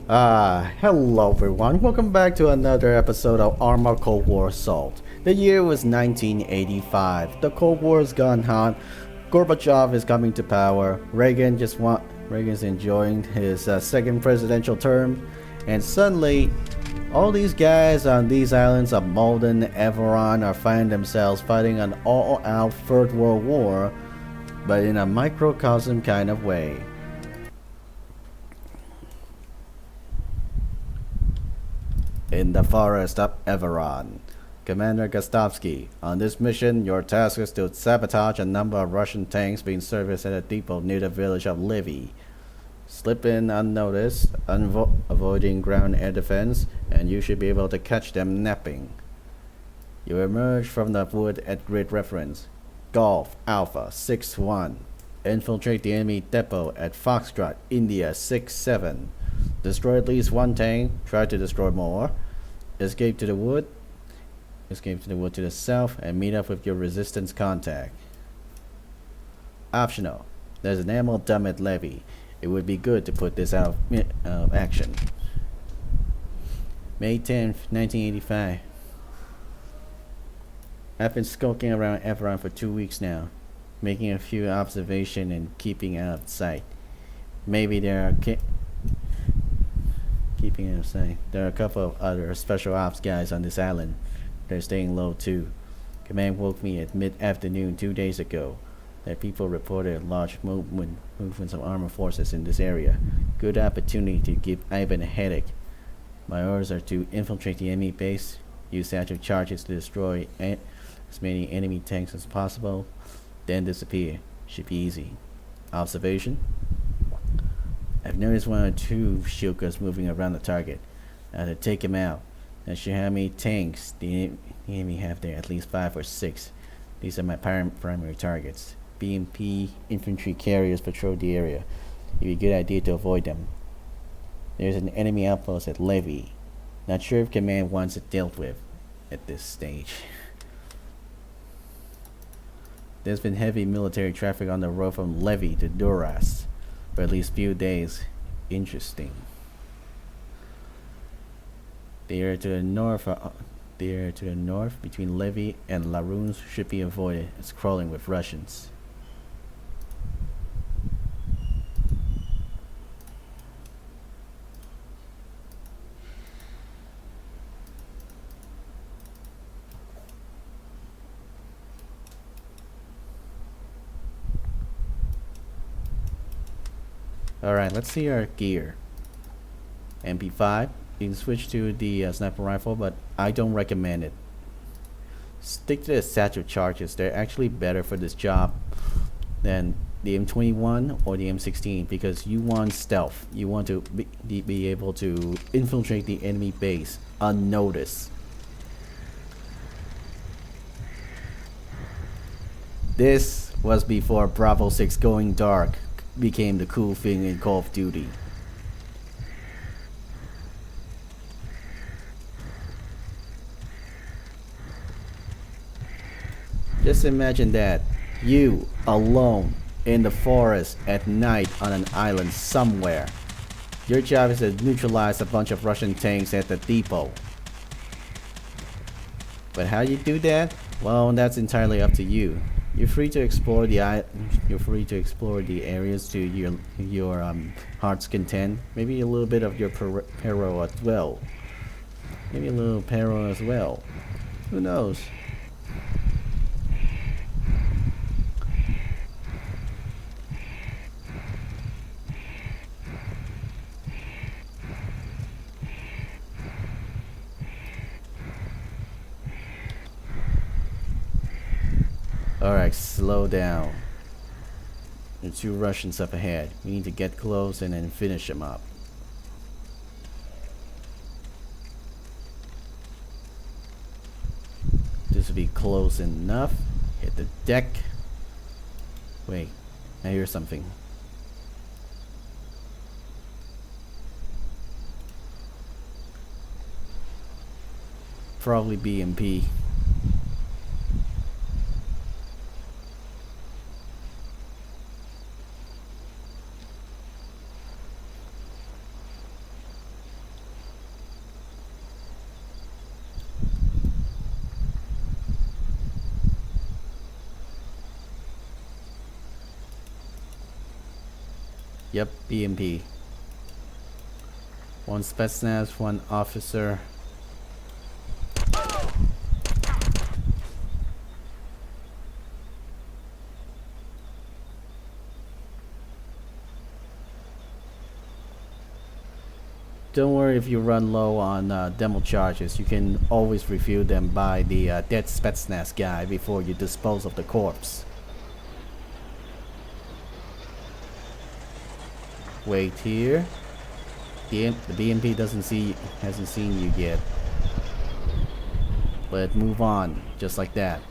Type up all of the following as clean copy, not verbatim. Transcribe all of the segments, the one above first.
Hello everyone. Welcome back to another episode of ARMA Cold War Assault. The year was 1985. The Cold War has gone hot. Gorbachev is coming to power. Reagan's enjoying his second presidential term, and suddenly, all these guys on these islands of Malden, Everon are finding themselves fighting an all-out Third World War, but in a microcosm kind of way. In the forest of Everon, Commander Gastovski. On this mission, your task is to sabotage a number of Russian tanks being serviced at a depot near the village of Levie. Slip in unnoticed, avoiding ground air defense, and you should be able to catch them napping. You emerge from the wood at grid reference. Golf Alpha 6-1. Infiltrate the enemy depot at Foxtrot, India 6-7. Destroy at least one tank, try to destroy more. Escape to the wood to the south, and meet up with your resistance contact. Optional. There's an ammo dump at Levie. It would be good to put this out of action. May 10th, 1985. I've been skulking around Everon for 2 weeks now, making a few observations and keeping out of sight. Maybe there are keeping out of sight. There are a couple of other special ops guys on this island. They're staying low too. Command woke me at mid-afternoon 2 days ago that people reported large movements of armored forces in this area. Good opportunity to give Ivan a headache. My orders are to infiltrate the enemy base, use satchel charges to destroy as many enemy tanks as possible, then disappear. Should be easy. Observation? I've noticed one or two shulkers moving around the target. I have to take him out. Not sure how many tanks the enemy have there, at least 5 or 6. These are my primary targets. BMP infantry carriers patrol the area. It'd be a good idea to avoid them. There's an enemy outpost at Levie. Not sure if command wants it dealt with at this stage. There's been heavy military traffic on the road from Levie to Duras for at least few days. Interesting. The area to the north between Levie and Laruns should be avoided. It's crawling with Russians. Alright, let's see our gear. MP5. You can switch to the sniper rifle, but I don't recommend it. Stick to the satchel charges. They're actually better for this job than the M21 or the M16 because you want stealth. You want to be able to infiltrate the enemy base unnoticed. This was before Bravo 6 going dark became the cool thing in Call of Duty. Just imagine that, you alone in the forest at night on an island somewhere. Your job is to neutralize a bunch of Russian tanks at the depot. But how you do that? Well, that's entirely up to you. You're free to explore the areas to your heart's content. Maybe a little bit of your peril as well. Maybe a little peril as well. Who knows? Alright, slow down. There are 2 Russians up ahead. We need to get close and then finish them up. This will be close enough. Hit the deck. Wait, I hear something. Probably BMP. Yep, BMP. One Spetsnaz, one officer. Don't worry if you run low on demo charges. You can always refuel them by the dead Spetsnaz guy before you dispose of the corpse. Wait here. The BMP hasn't seen you yet. But move on, just like that.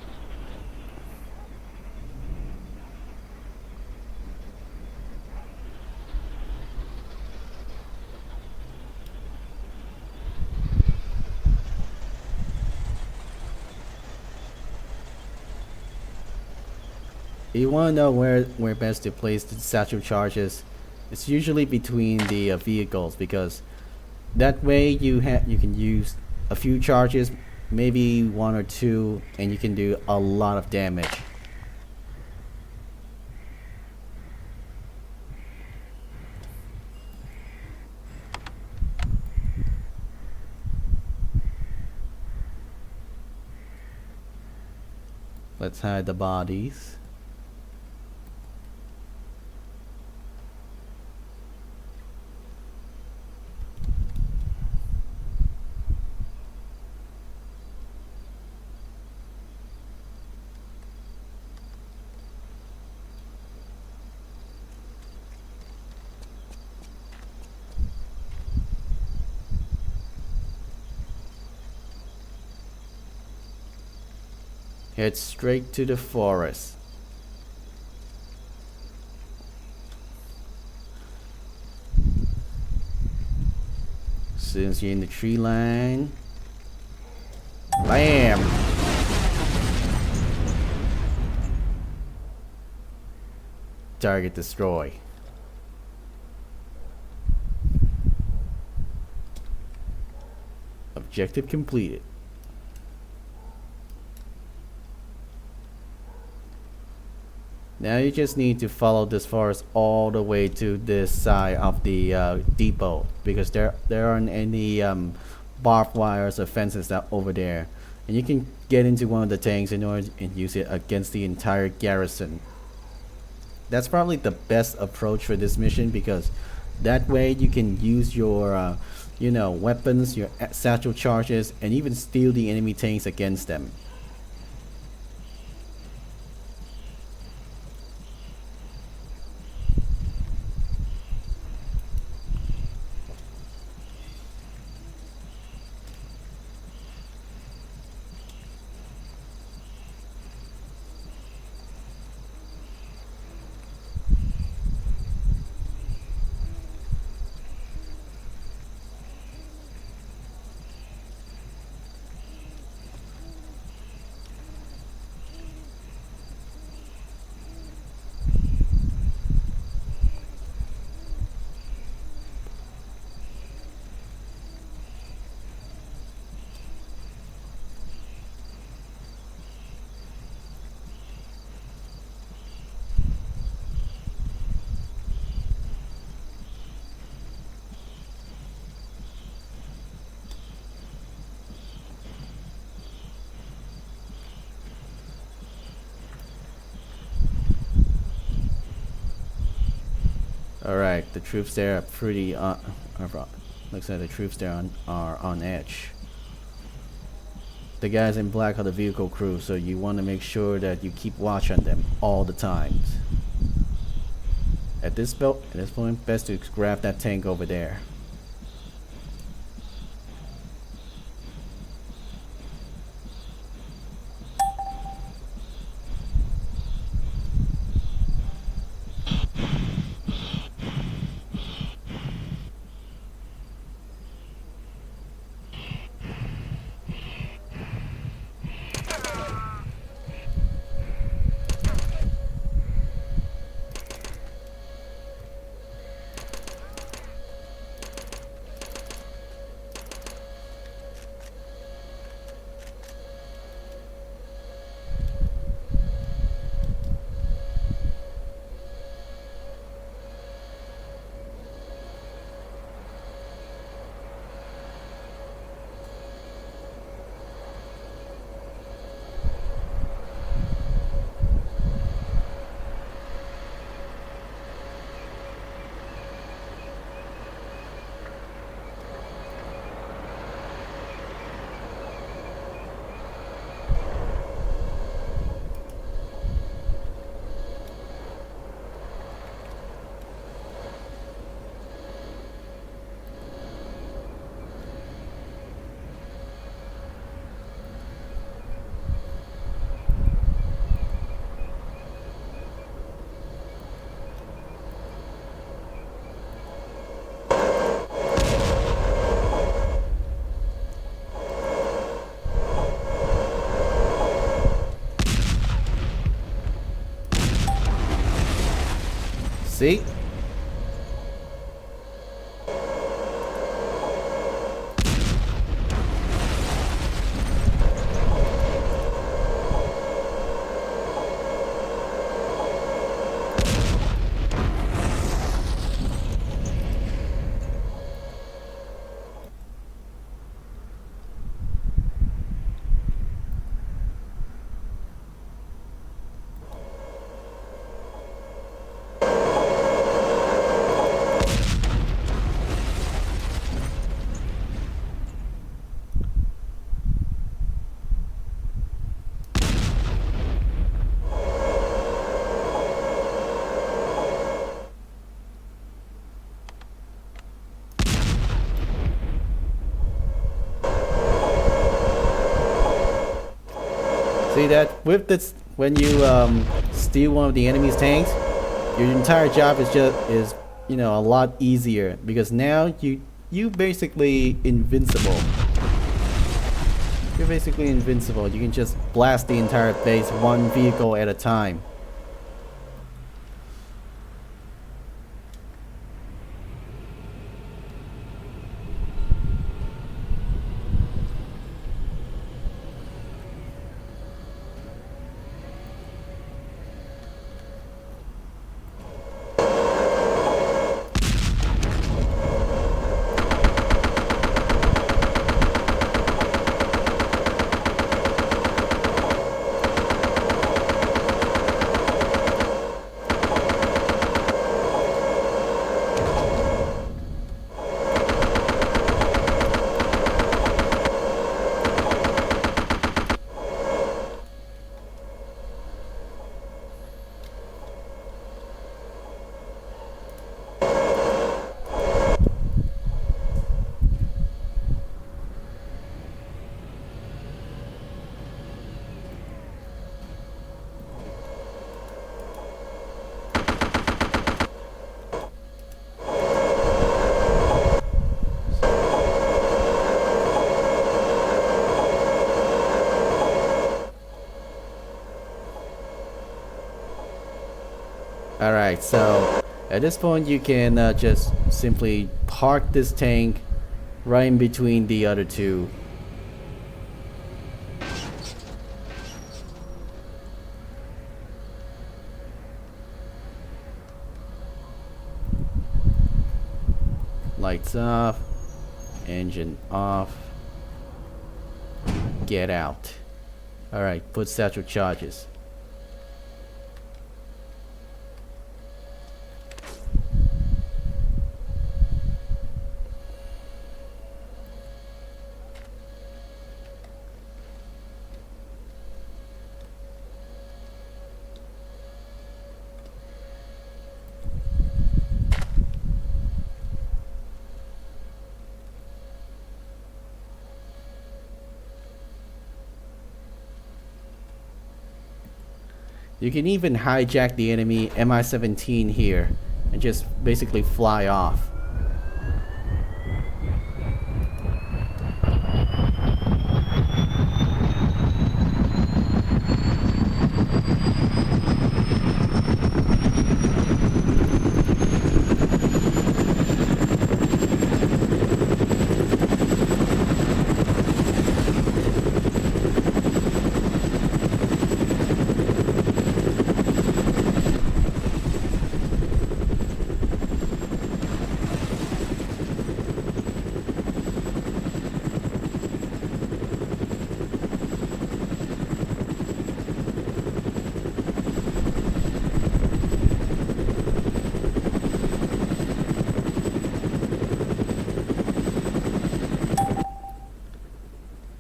You want to know where best to place the satchel charges? It's usually between the vehicles, because that way you can use a few charges, maybe one or two, and you can do a lot of damage. Let's hide the bodies. Head straight to the forest. Soon as you're in the tree line, bam! Target destroy. Objective completed. Now you just need to follow this forest all the way to this side of the depot, because there aren't any barbed wires or fences that over there, and you can get into one of the tanks in order and use it against the entire garrison. That's probably the best approach for this mission, because that way you can use your weapons, your satchel charges, and even steal the enemy tanks against them. Alright, the troops there are pretty looks like the troops there are on edge. The guys in black are the vehicle crew, so you want to make sure that you keep watch on them all the times. At this point, best to grab that tank over there. See? See that with this, when you steal one of the enemy's tanks, your entire job is you know, a lot easier, because now you basically invincible. You're basically invincible. You can just blast the entire base one vehicle at a time. Alright, so at this point you can just simply park this tank right in between the other two. Lights off, engine off, get out. Alright, put satchel charges. You can even hijack the enemy Mi-17 here and just basically fly off.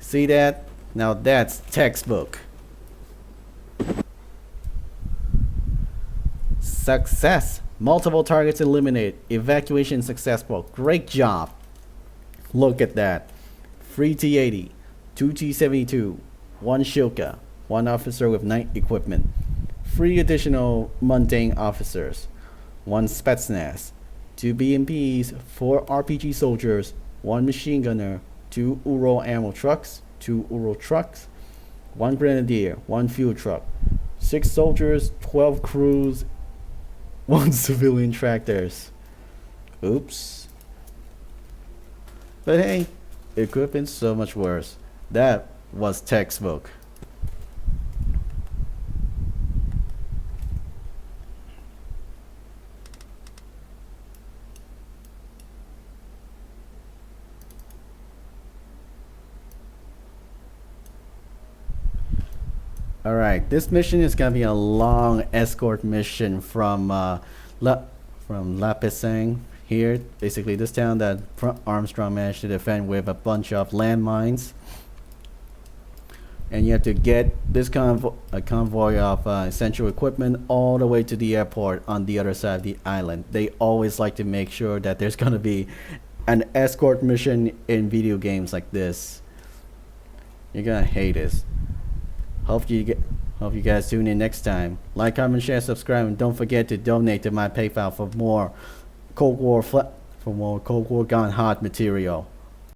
See that? Now that's textbook. Success. Multiple targets eliminated. Evacuation successful. Great job. Look at that. 3 T-80, 2 T-72, 1 Shilka, 1 officer with night equipment, 3 additional mundane officers, 1 Spetsnaz, 2 BMPs, 4 RPG soldiers, 1 machine gunner, 2 Ural ammo trucks, 2 Ural trucks, 1 grenadier, 1 fuel truck, 6 soldiers, 12 crews, 1 civilian tractors. Oops. But hey, it could have been so much worse. That was textbook. Alright, this mission is gonna be a long escort mission from Lapisang here. Basically, this town that Armstrong managed to defend with a bunch of landmines. And you have to get this a convoy of essential equipment all the way to the airport on the other side of the island. They always like to make sure that there's gonna be an escort mission in video games like this. You're gonna hate this. Hope you guys tune in next time. Like, comment, share, subscribe, and don't forget to donate to my PayPal for more Cold War Gone Hot material.